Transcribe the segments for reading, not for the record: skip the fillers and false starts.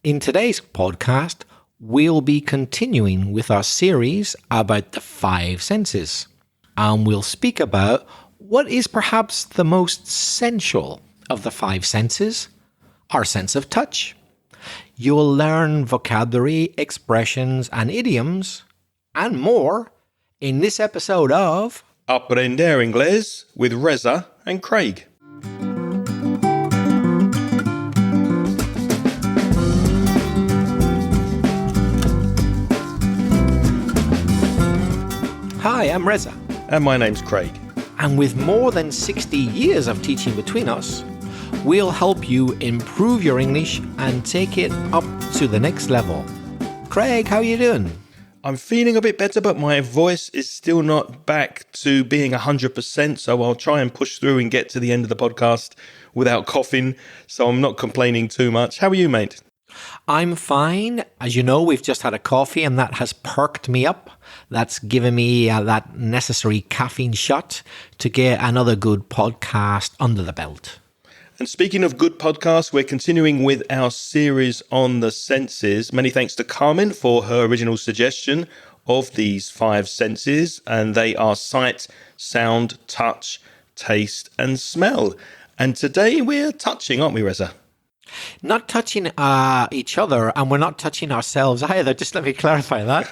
In today's podcast, we'll be continuing with our series about the five senses. And we'll speak about what is perhaps the most sensual of the five senses, our sense of touch. You'll learn vocabulary, expressions, and idioms, and more in this episode of Aprender Inglés with Reza and Craig. Hi, I'm Reza. And my name's Craig. And with more than 60 years of teaching between us, we'll help you improve your English and take it up to the next level. Craig, how are you doing? I'm feeling a bit better, but my voice is still not back to being 100%, so I'll try and push through and get to the end of the podcast without coughing, so I'm not complaining too much. How are you, mate? I'm fine. As you know, we've just had a coffee and that has perked me up. That's given me that necessary caffeine shot to get another good podcast under the belt. And speaking of good podcasts, we're continuing with our series on the senses. Many thanks to Carmen for her original suggestion of these five senses, and they are sight, sound, touch, taste, and smell. And today we're touching, aren't we, Reza? Not touching each other, and we're not touching ourselves either. Just let me clarify that.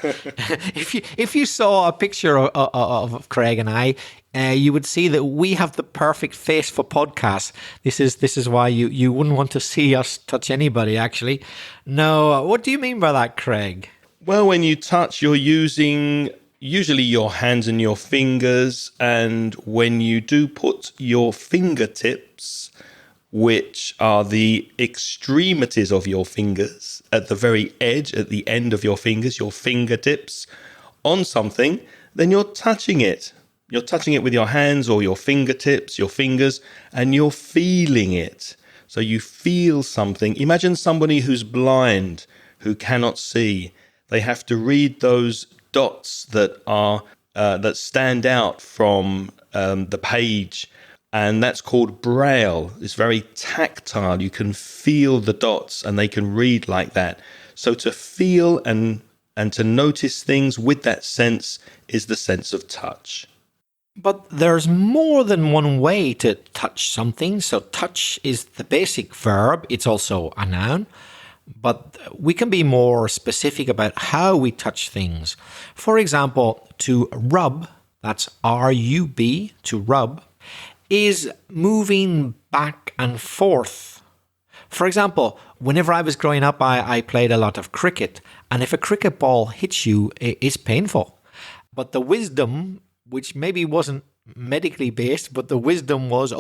If you saw a picture of Craig and I, you would see that we have the perfect face for podcasts. This is why you wouldn't want to see us touch anybody, actually. No, what do you mean by that, Craig? Well, when you touch, you're using usually your hands and your fingers, and when you do put your fingertips, which are the extremities of your fingers, at the very edge, at the end of your fingers, your fingertips, on something, then you're touching it. You're touching it with your hands or your fingertips, your fingers, and you're feeling it. So you feel something. Imagine somebody who's blind, who cannot see. They have to read those dots that are that stand out from the page. And that's called braille. It's very tactile. You can feel the dots and they can read like that. So to feel and to notice things with that sense is the sense of touch. But there's more than one way to touch something. So touch is the basic verb. It's also a noun. But we can be more specific about how we touch things. For example, to rub, that's R-U-B, to rub, is moving back and forth. For example, whenever I was growing up, I played a lot of cricket. And if a cricket ball hits you, it's painful. But the wisdom, which maybe wasn't medically based, but the wisdom was,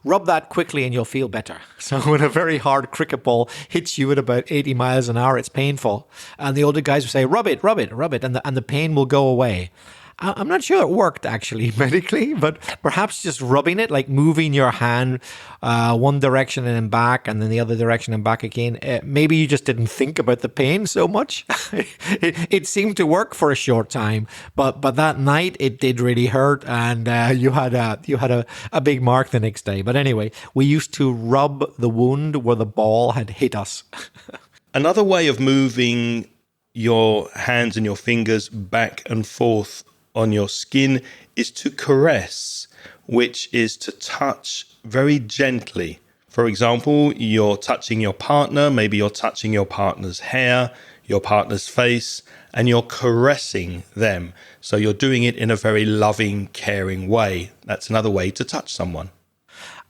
rub that quickly and you'll feel better. So when a very hard cricket ball hits you at about 80 miles an hour, it's painful. And the older guys would say, rub it, and the pain will go away. I'm not sure it worked actually medically, but perhaps just rubbing it, like moving your hand one direction and then back and then the other direction and back again. Maybe you just didn't think about the pain so much. It seemed to work for a short time, but that night it did really hurt, and you had a big mark the next day. But anyway, we used to rub the wound where the ball had hit us. Another way of moving your hands and your fingers back and forth on your skin is to caress, which is to touch very gently. For example, you're touching your partner, maybe you're touching your partner's hair, your partner's face, and you're caressing them. So you're doing it in a very loving, caring way. That's another way to touch someone.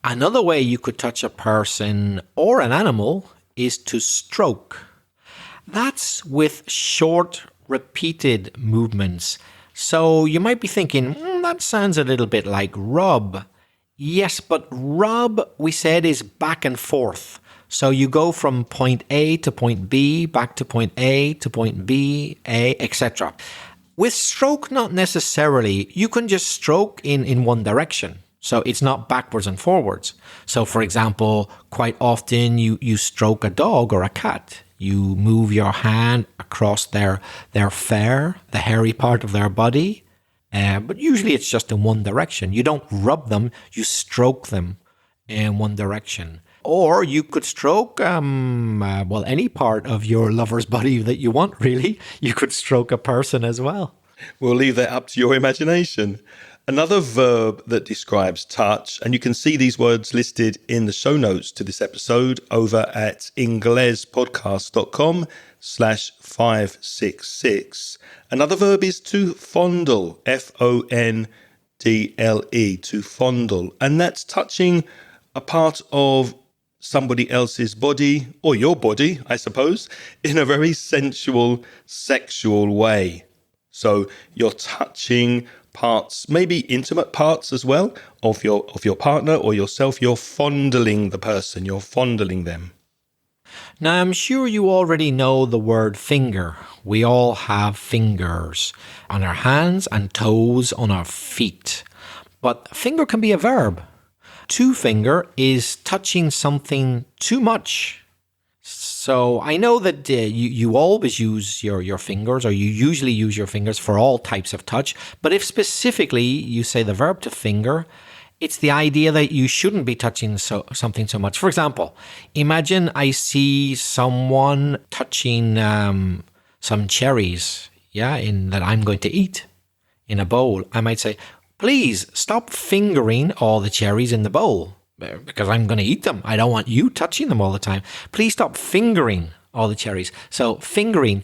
Another way you could touch a person or an animal is to stroke. That's with short, repeated movements. So you might be thinking, that sounds a little bit like rub. Yes, but rub, we said, is back and forth. So you go from point A to point B, back to point A to point B, A, etc. With stroke, not necessarily. You can just stroke in one direction. So it's not backwards and forwards. So for example, quite often you stroke a dog or a cat. You move your hand across their fur, the hairy part of their body. But usually it's just in one direction. You don't rub them, you stroke them in one direction. Or you could stroke, any part of your lover's body that you want, really. You could stroke a person as well. We'll leave that up to your imagination. Another verb that describes touch, and you can see these words listed in the show notes to this episode over at inglespodcast.com/566. Another verb is to fondle, Fondle, to fondle. And that's touching a part of somebody else's body, or your body, I suppose, in a very sensual, sexual way. So you're touching parts, maybe intimate parts as well, of your partner or yourself. You're fondling the person, you're fondling them. Now, I'm sure you already know the word finger. We all have fingers on our hands and toes on our feet. But finger can be a verb. To finger is touching something too much. So I know that you always use your fingers, or you usually use your fingers for all types of touch. But if specifically you say the verb to finger, it's the idea that you shouldn't be touching something so much. For example, imagine I see someone touching some cherries, that I'm going to eat in a bowl. I might say, please stop fingering all the cherries in the bowl, because I'm going to eat them. I don't want you touching them all the time. Please stop fingering all the cherries. So fingering,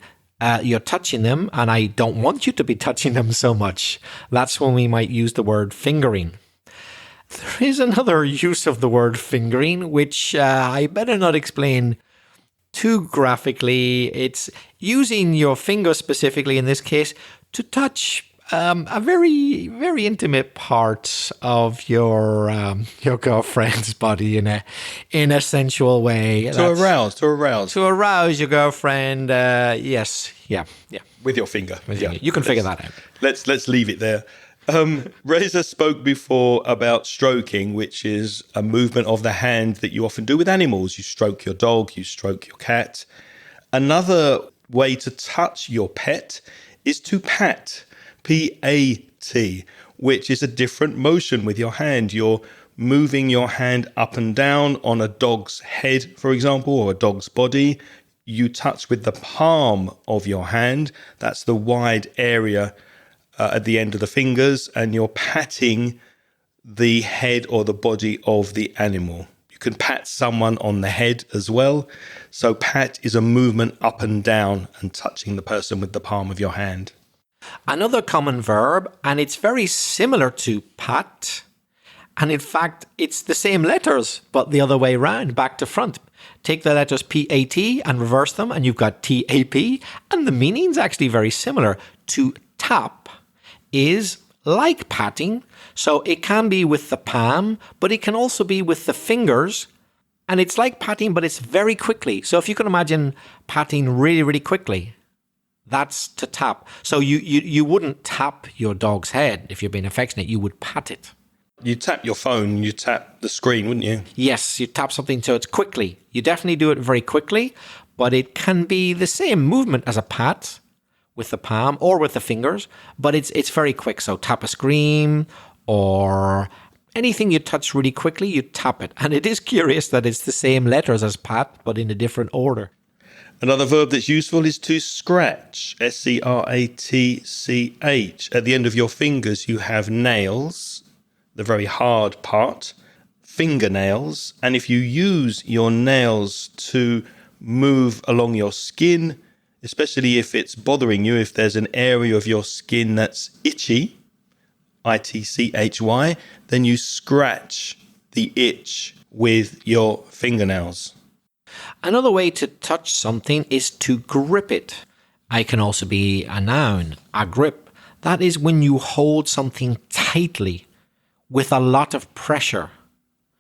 you're touching them, and I don't want you to be touching them so much. That's when we might use the word fingering. There is another use of the word fingering, which I better not explain too graphically. It's using your finger specifically in this case to touch a very, very intimate part of your girlfriend's body in a sensual way. To arouse your girlfriend. Yes, yeah. With your finger. You can figure that out. Let's leave it there. Reza spoke before about stroking, which is a movement of the hand that you often do with animals. You stroke your dog, you stroke your cat. Another way to touch your pet is to pat. P-A-T, which is a different motion with your hand. You're moving your hand up and down on a dog's head, for example, or a dog's body. You touch with the palm of your hand. That's the wide area at the end of the fingers, and you're patting the head or the body of the animal. You can pat someone on the head as well. So pat is a movement up and down and touching the person with the palm of your hand. Another common verb, and it's very similar to pat, and in fact, it's the same letters, but the other way around, back to front. Take the letters P-A-T and reverse them, and you've got T-A-P, and the meaning's actually very similar. To tap is like patting, so it can be with the palm, but it can also be with the fingers, and it's like patting, but it's very quickly. So if you can imagine patting really, really quickly, that's to tap. So you wouldn't tap your dog's head if you're being affectionate. You would pat it. You tap your phone, you tap the screen, wouldn't you? Yes, you tap something so it's quickly. You definitely do it very quickly, but it can be the same movement as a pat with the palm or with the fingers, but it's very quick. So tap a screen or anything you touch really quickly, you tap it. And it is curious that it's the same letters as pat, but in a different order. Another verb that's useful is to scratch, S-C-R-A-T-C-H. At the end of your fingers, you have nails, the very hard part, fingernails. And if you use your nails to move along your skin, especially if it's bothering you, if there's an area of your skin that's itchy, I-T-C-H-Y, then you scratch the itch with your fingernails. Another way to touch something is to grip it. It can also be a noun, a grip. That is when you hold something tightly with a lot of pressure.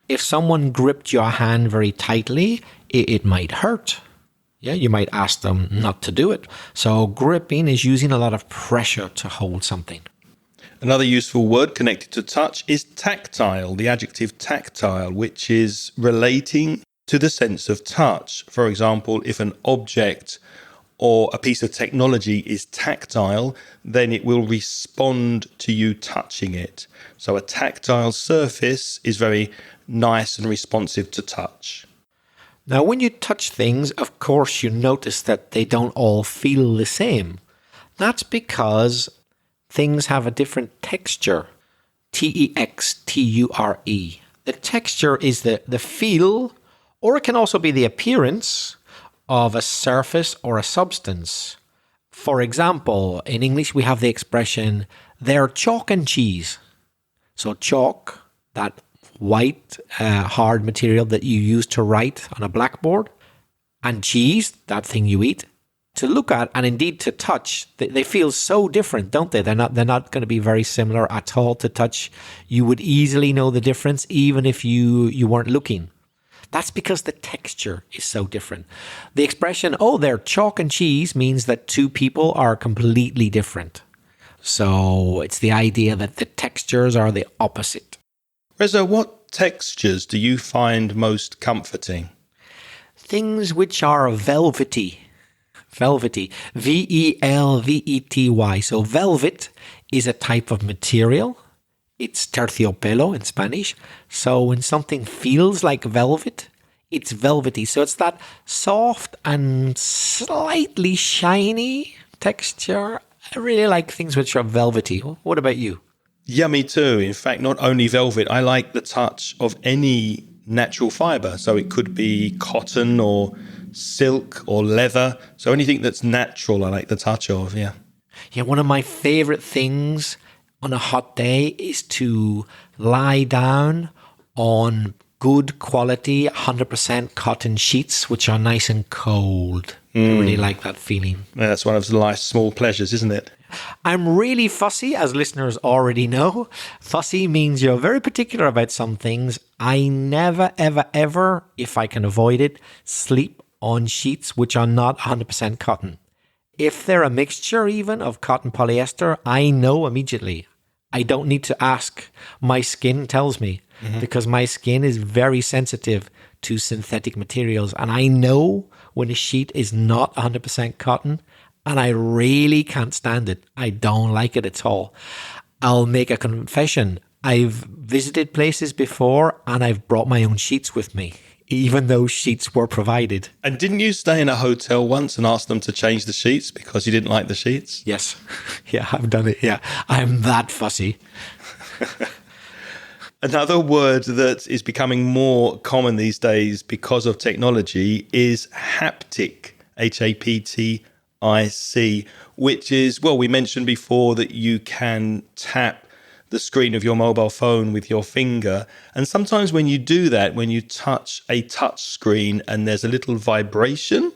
If someone gripped your hand very tightly, it might hurt. Yeah, you might ask them not to do it. So gripping is using a lot of pressure to hold something. Another useful word connected to touch is tactile, the adjective tactile, which is relating to the sense of touch. For example, if an object or a piece of technology is tactile, then it will respond to you touching it. So a tactile surface is very nice and responsive to touch. Now, when you touch things, of course, you notice that they don't all feel the same. That's because things have a different texture. Texture. The texture is the feel, or it can also be the appearance of a surface or a substance. For example, in English, we have the expression, they're chalk and cheese. So chalk, that white, hard material that you use to write on a blackboard, and cheese, that thing you eat, to look at and indeed to touch, they feel so different, don't they? They're not going to be very similar at all to touch. You would easily know the difference even if you weren't looking. That's because the texture is so different. The expression, oh, they're chalk and cheese, means that two people are completely different. So it's the idea that the textures are the opposite. Reza, what textures do you find most comforting? Things which are velvety. Velvety. Velvety. So velvet is a type of material. It's terciopelo in Spanish. So when something feels like velvet, it's velvety. So it's that soft and slightly shiny texture. I really like things which are velvety. What about you? Yeah, me too. In fact, not only velvet, I like the touch of any natural fiber. So it could be cotton or silk or leather. So anything that's natural, I like the touch of, yeah. Yeah, one of my favorite things on a hot day is to lie down on good quality 100% cotton sheets, which are nice and cold. I really like that feeling. Yeah, that's one of life's small pleasures, isn't it? I'm really fussy, as listeners already know. Fussy means you're very particular about some things. I never, ever, ever, if I can avoid it, sleep on sheets which are not 100% cotton. If they're a mixture even of cotton polyester, I know immediately. I don't need to ask. My skin tells me because my skin is very sensitive to synthetic materials. And I know when a sheet is not 100% cotton, and I really can't stand it. I don't like it at all. I'll make a confession. I've visited places before and I've brought my own sheets with me, even though sheets were provided. And didn't you stay in a hotel once and ask them to change the sheets because you didn't like the sheets? Yes. Yeah, I've done it. Yeah, I'm that fussy. Another word that is becoming more common these days because of technology is haptic, Haptic, which is, well, we mentioned before that you can tap the screen of your mobile phone with your finger. And sometimes when you do that, when you touch a touch screen and there's a little vibration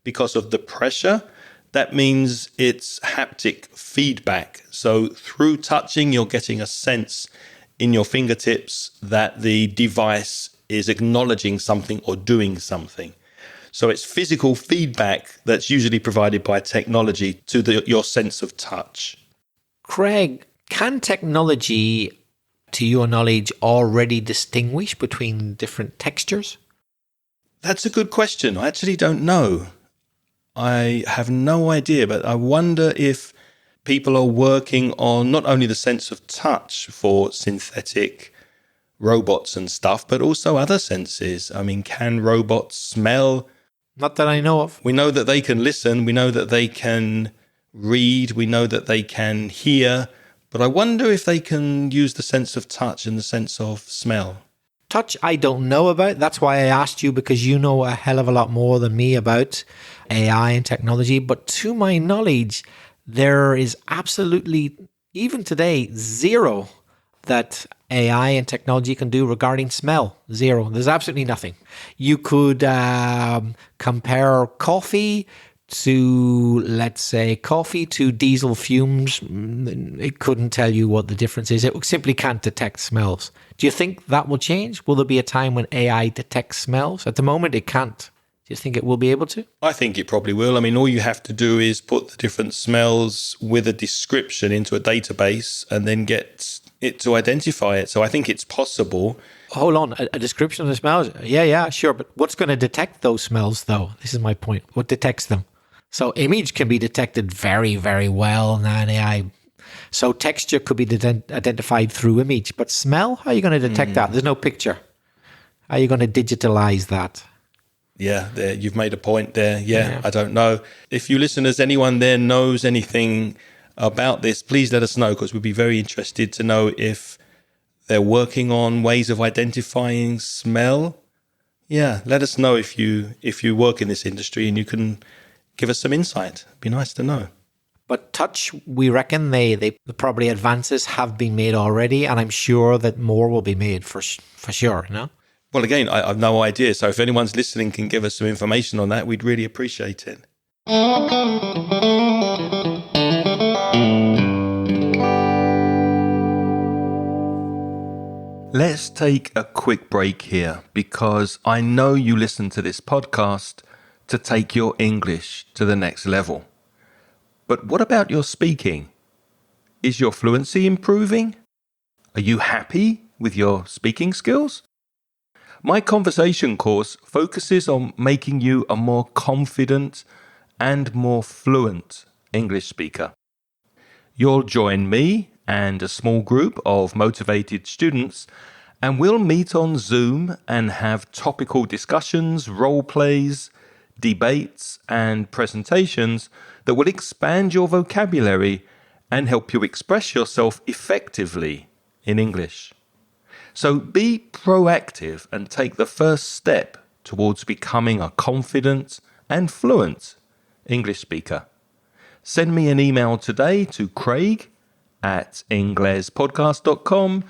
because of the pressure, that means it's haptic feedback. So through touching, you're getting a sense in your fingertips that the device is acknowledging something or doing something. So it's physical feedback that's usually provided by technology to your sense of touch. Craig, can technology, to your knowledge, already distinguish between different textures? That's a good question. I actually don't know. I have no idea, but I wonder if people are working on not only the sense of touch for synthetic robots and stuff, but also other senses. I mean, can robots smell? Not that I know of. We know that they can listen. We know that they can read. We know that they can hear. But I wonder if they can use the sense of touch and the sense of smell. Touch, I don't know about. That's why I asked you, because you know a hell of a lot more than me about AI and technology. But to my knowledge, there is absolutely, even today, zero that AI and technology can do regarding smell. Zero. There's absolutely nothing. You could compare coffee to, let's say, coffee to diesel fumes. It couldn't tell you what the difference is. It simply can't detect smells. Do you think that will change? Will there be a time when AI detects smells? At the moment, it can't. Do you think it will be able to? I think it probably will. I mean, all you have to do is put the different smells with a description into a database and then get it to identify it. So I think it's possible. Hold on, a description of the smells? Yeah, sure. But what's going to detect those smells, though? This is my point. What detects them? So image can be detected very, very well now in AI. So texture could be identified through image. But smell, how are you going to detect that? There's no picture. How are you going to digitalize that? Yeah, there, you've made a point there. Yeah. I don't know. If you listeners, anyone there knows anything about this, please let us know, because we'd be very interested to know if they're working on ways of identifying smell. Yeah, let us know if you work in this industry and you can give us some insight. It'd be nice to know. But touch, we reckon they probably advances have been made already, and I'm sure that more will be made for sure, no? Well, again, I have no idea. So if anyone's listening can give us some information on that, we'd really appreciate it. Let's take a quick break here, because I know you listen to this podcast to take your English to the next level. But what about your speaking? Is your fluency improving? Are you happy with your speaking skills? My conversation course focuses on making you a more confident and more fluent English speaker. You'll join me and a small group of motivated students, and we'll meet on Zoom and have topical discussions, role plays, debates, and presentations that will expand your vocabulary and help you express yourself effectively in English. So be proactive and take the first step towards becoming a confident and fluent English speaker. Send me an email today to craig@inglespodcast.com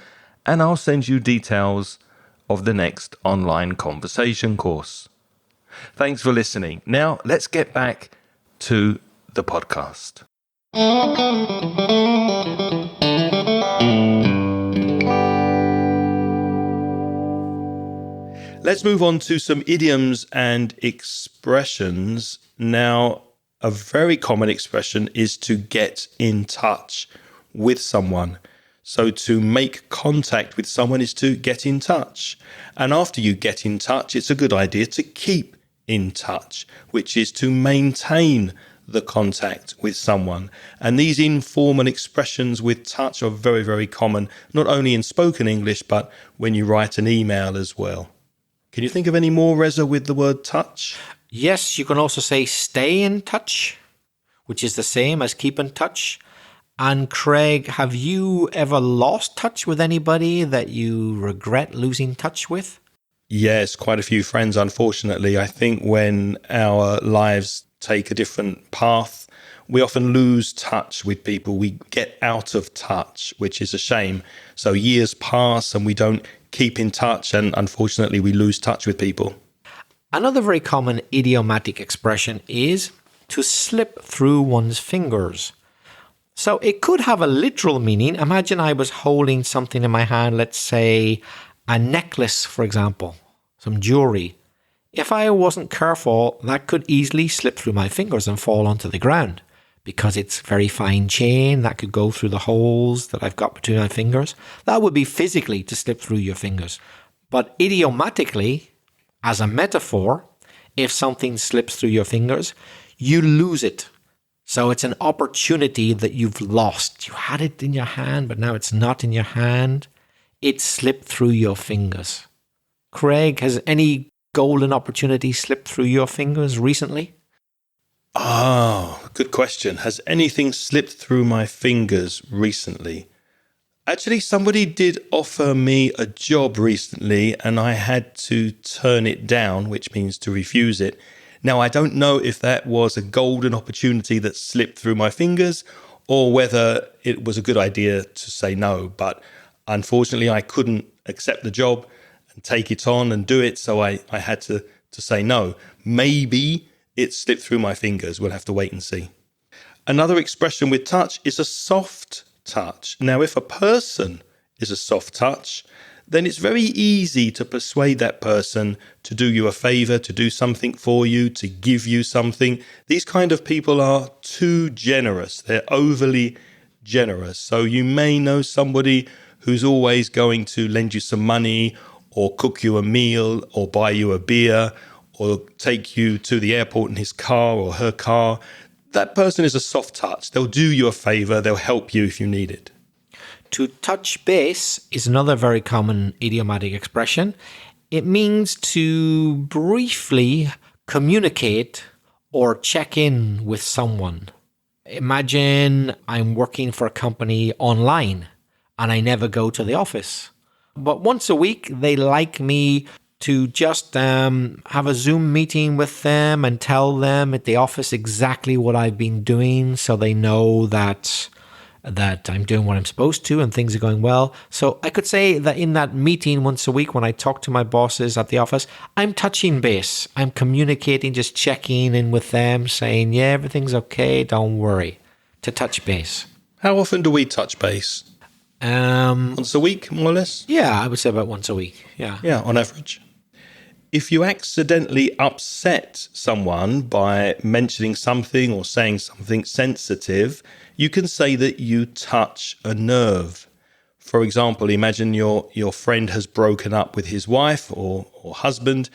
and I'll send you details of the next online conversation course. Thanks for listening. Now let's get back to the podcast. Let's move on to some idioms and expressions. Now, a very common expression is to get in touch with someone. So to make contact with someone is to get in touch. And after you get in touch, it's a good idea to keep in touch, which is to maintain the contact with someone. And these informal expressions with touch are very, very common, not only in spoken English, but when you write an email as well. Can you think of any more, Reza, with the word touch? Yes, you can also say stay in touch, which is the same as keep in touch. And Craig, have you ever lost touch with anybody that you regret losing touch with? Yes, quite a few friends, unfortunately. I think when our lives take a different path, we often lose touch with people. We get out of touch, which is a shame. So years pass and we don't keep in touch, and unfortunately we lose touch with people. Another very common idiomatic expression is to slip through one's fingers. So it could have a literal meaning. Imagine I was holding something in my hand, let's say a necklace, for example, some jewelry. If I wasn't careful, that could easily slip through my fingers and fall onto the ground, because it's very fine chain that could go through the holes that I've got between my fingers. That would be physically to slip through your fingers. But idiomatically, as a metaphor, if something slips through your fingers, you lose it. So it's an opportunity that you've lost. You had it in your hand, but now it's not in your hand. It slipped through your fingers. Craig, has any golden opportunity slipped through your fingers recently? Oh, good question. Has anything slipped through my fingers recently? Actually, somebody did offer me a job recently and I had to turn it down, which means to refuse it. Now, I don't know if that was a golden opportunity that slipped through my fingers or whether it was a good idea to say no. But unfortunately, I couldn't accept the job and take it on and do it. So I had to say no. Maybe it slipped through my fingers. We'll have to wait and see. Another expression with touch is a soft touch. Now, if a person is a soft touch, then it's very easy to persuade that person to do you a favor, to do something for you, to give you something. These kind of people are too generous. They're overly generous. So you may know somebody who's always going to lend you some money or cook you a meal or buy you a beer or take you to the airport in his car or her car. That person is a soft touch. They'll do you a favor. They'll help you if you need it. To touch base is another very common idiomatic expression. It means to briefly communicate or check in with someone. Imagine I'm working for a company online and I never go to the office. But once a week, they like me to just have a Zoom meeting with them and tell them at the office exactly what I've been doing so they know that I'm doing what I'm supposed to and things are going well. So I could say that in that meeting once a week when I talk to my bosses at the office, I'm touching base. I'm communicating, just checking in with them, saying, yeah, everything's okay, don't worry, to touch base. How often do we touch base? Once a week, more or less? Yeah, I would say about once a week, yeah. Yeah, on average. If you accidentally upset someone by mentioning something or saying something sensitive, you can say that you touch a nerve. For example, imagine your friend has broken up with his wife or husband,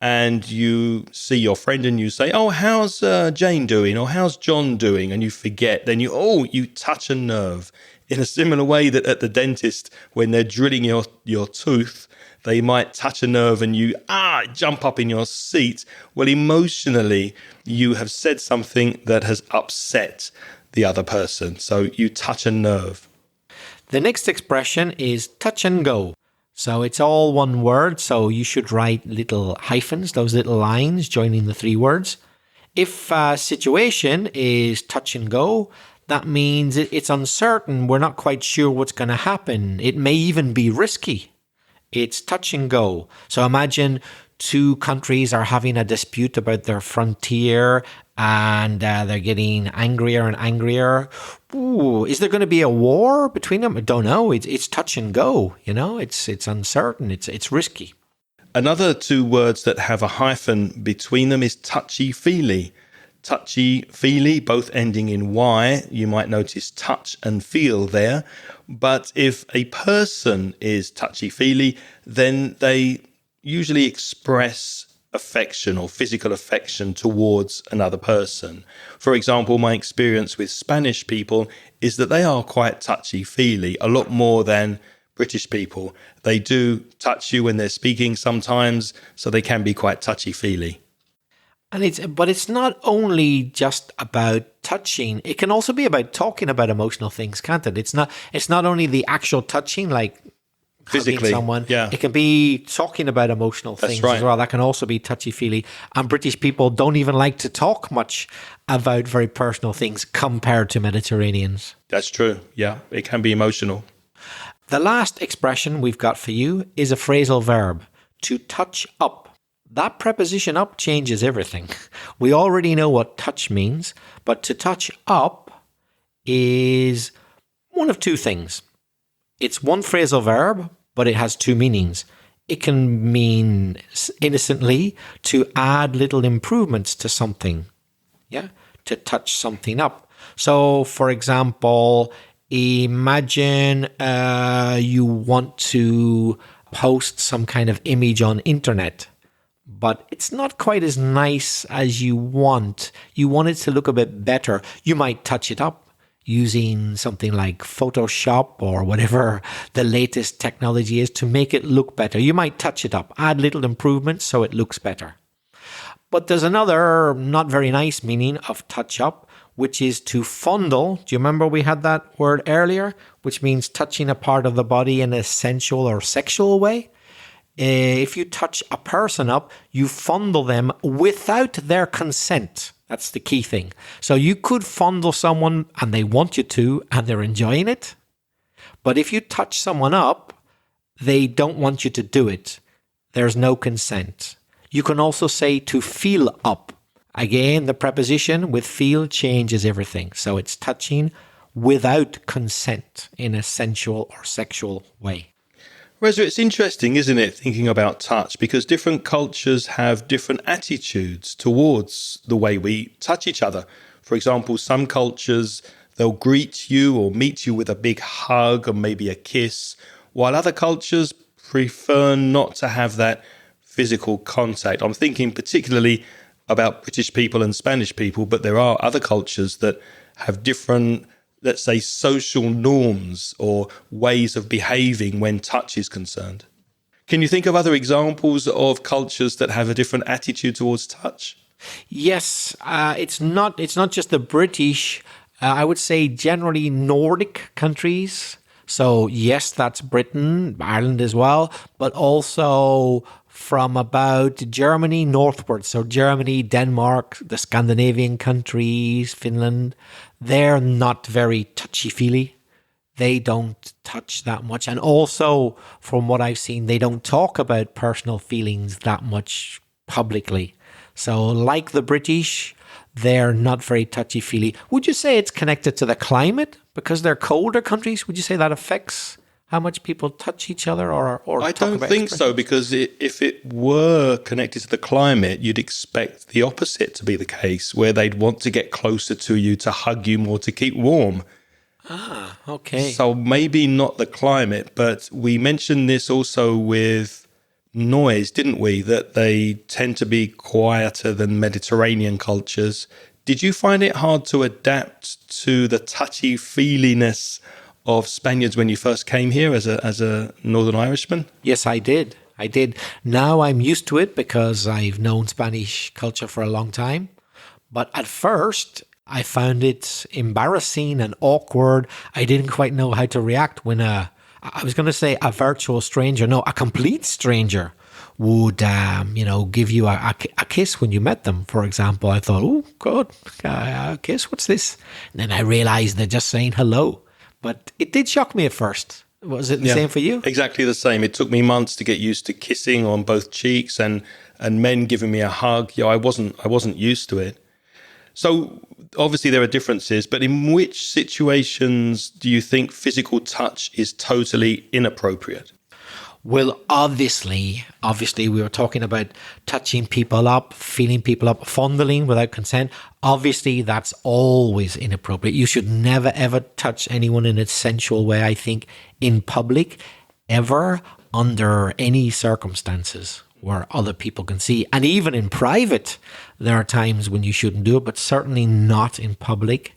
and you see your friend and you say, oh, how's Jane doing? Or how's John doing? And you forget. Then you touch a nerve. In a similar way that at the dentist, when they're drilling your tooth, they might touch a nerve and you jump up in your seat. Well, emotionally, you have said something that has upset the other person. So you touch a nerve. The next expression is touch and go. So it's all one word, so you should write little hyphens, those little lines joining the three words. If a situation is touch and go, that means it's uncertain. We're not quite sure what's going to happen. It may even be risky. It's touch and go. So imagine two countries are having a dispute about their frontier and they're getting angrier and angrier. Ooh, is there going to be a war between them? I don't know. It's touch and go. You know, it's uncertain. It's risky. Another two words that have a hyphen between them is touchy-feely. Touchy-feely, both ending in Y. You might notice touch and feel there. But if a person is touchy-feely, then they usually express affection or physical affection towards another person. For example, my experience with Spanish people is that they are quite touchy-feely, a lot more than British people. They do touch you when they're speaking sometimes, so they can be quite touchy-feely. But it's not only just about touching. It can also be about talking about emotional things, can't it? It's not only the actual touching, like physically, someone. Yeah. It can be talking about emotional things as well. That can also be touchy-feely. And British people don't even like to talk much about very personal things compared to Mediterraneans. That's true. Yeah, it can be emotional. The last expression we've got for you is a phrasal verb, to touch up. That preposition up changes everything. We already know what touch means, but to touch up is one of two things. It's one phrasal verb, but it has two meanings. It can mean innocently to add little improvements to something, to touch something up. So, for example, imagine you want to post some kind of image on internet, but it's not quite as nice as you want. You want it to look a bit better. You might touch it up using something like Photoshop or whatever the latest technology is to make it look better. You might touch it up, add little improvements so it looks better. But there's another not very nice meaning of touch up, which is to fondle. Do you remember we had that word earlier, which means touching a part of the body in a sensual or sexual way? If you touch a person up, you fondle them without their consent. That's the key thing. So you could fondle someone and they want you to and they're enjoying it. But if you touch someone up, they don't want you to do it. There's no consent. You can also say to feel up. Again, the preposition with feel changes everything. So it's touching without consent in a sensual or sexual way. Reza, it's interesting, isn't it, thinking about touch, because different cultures have different attitudes towards the way we touch each other. For example, some cultures, they'll greet you or meet you with a big hug or maybe a kiss, while other cultures prefer not to have that physical contact. I'm thinking particularly about British people and Spanish people, but there are other cultures that have different, let's say, social norms or ways of behaving when touch is concerned. Can you think of other examples of cultures that have a different attitude towards touch? Yes, it's not just the British. I would say generally Nordic countries. So yes, that's Britain, Ireland as well, but also from about Germany northwards. So Germany, Denmark, the Scandinavian countries, Finland, they're not very touchy-feely. They don't touch that much. And also, from what I've seen, they don't talk about personal feelings that much publicly. So like the British, they're not very touchy-feely. Would you say it's connected to the climate? Because they're colder countries, would you say that affects how much people touch each other or I talk don't about think so, because if it were connected to the climate, you'd expect the opposite to be the case, where they'd want to get closer to you, to hug you more, to keep warm. Ah, okay. So maybe not the climate, but we mentioned this also with noise, didn't we? That they tend to be quieter than Mediterranean cultures. Did you find it hard to adapt to the touchy-feeliness of Spaniards when you first came here as a Northern Irishman? Yes, I did. Now I'm used to it because I've known Spanish culture for a long time. But at first, I found it embarrassing and awkward. I didn't quite know how to react when I was going to say a virtual stranger, no, a complete stranger would, give you a kiss when you met them, for example. I thought, oh, God, a kiss, what's this? And then I realized they're just saying hello. But it did shock me at first. Was it the same for you? Exactly the same. It took me months to get used to kissing on both cheeks and men giving me a hug. I wasn't used to it. So obviously there are differences, but in which situations do you think physical touch is totally inappropriate? Well, obviously, we were talking about touching people up, feeling people up, fondling without consent. Obviously, that's always inappropriate. You should never, ever touch anyone in a sensual way, I think, in public, ever, under any circumstances where other people can see. And even in private, there are times when you shouldn't do it, but certainly not in public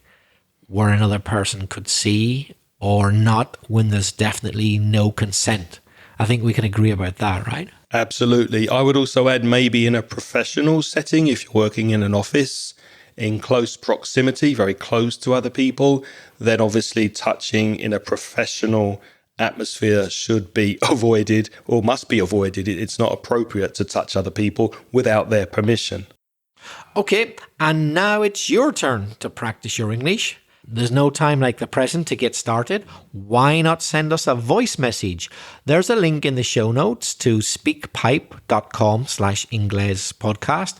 where another person could see, or not when there's definitely no consent. I think we can agree about that, right? Absolutely. I would also add maybe in a professional setting, if you're working in an office, in close proximity, very close to other people, then obviously touching in a professional atmosphere should be avoided, or must be avoided. It's not appropriate to touch other people without their permission. Okay, and now it's your turn to practice your English. There's no time like the present to get started. Why not send us a voice message? There's a link in the show notes to speakpipe.com/Inglés podcast.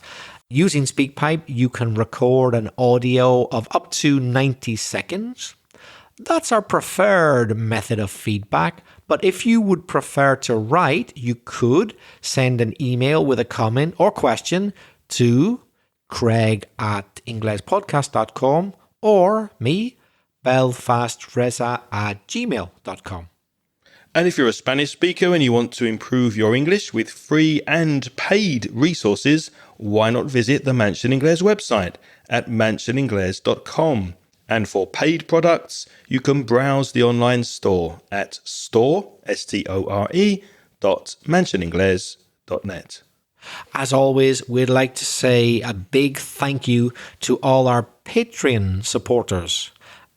Using SpeakPipe, you can record an audio of up to 90 seconds. That's our preferred method of feedback. But if you would prefer to write, you could send an email with a comment or question to craig@inglespodcast.com or me, belfastreza@gmail.com. And if you're a Spanish speaker and you want to improve your English with free and paid resources, why not visit the Mansion Inglés website at mansioningles.com. And for paid products, you can browse the online store at store.mansioningles.net. As always, we'd like to say a big thank you to all our Patreon supporters.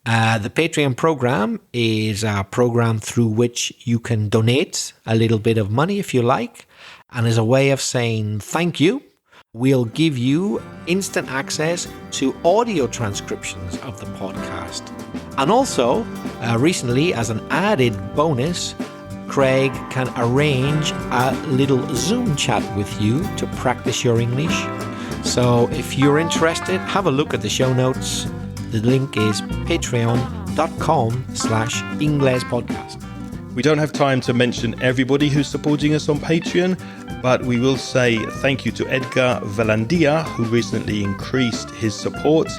The Patreon program is a program through which you can donate a little bit of money if you like. And as a way of saying thank you, we'll give you instant access to audio transcriptions of the podcast. And also, recently, as an added bonus, Craig can arrange a little Zoom chat with you to practice your English. So if you're interested, have a look at the show notes. The link is patreon.com/Inglés podcast. We don't have time to mention everybody who's supporting us on Patreon, but we will say thank you to Edgar Valandia, who recently increased his support.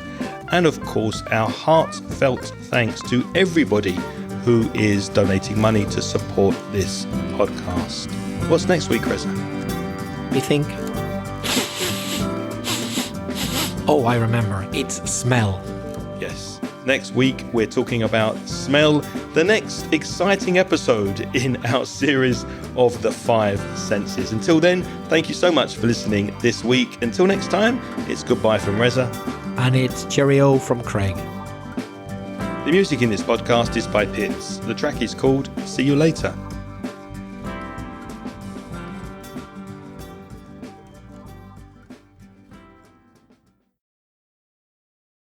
And of course, our heartfelt thanks to everybody who is donating money to support this podcast. What's next week, Reza? We think. Oh, I remember. It's smell. Yes. Next week, we're talking about smell, the next exciting episode in our series of the 5 senses. Until then, thank you so much for listening this week. Until next time, it's goodbye from Reza. And it's cheerio from Craig. The music in this podcast is by Pitts. The track is called See You Later.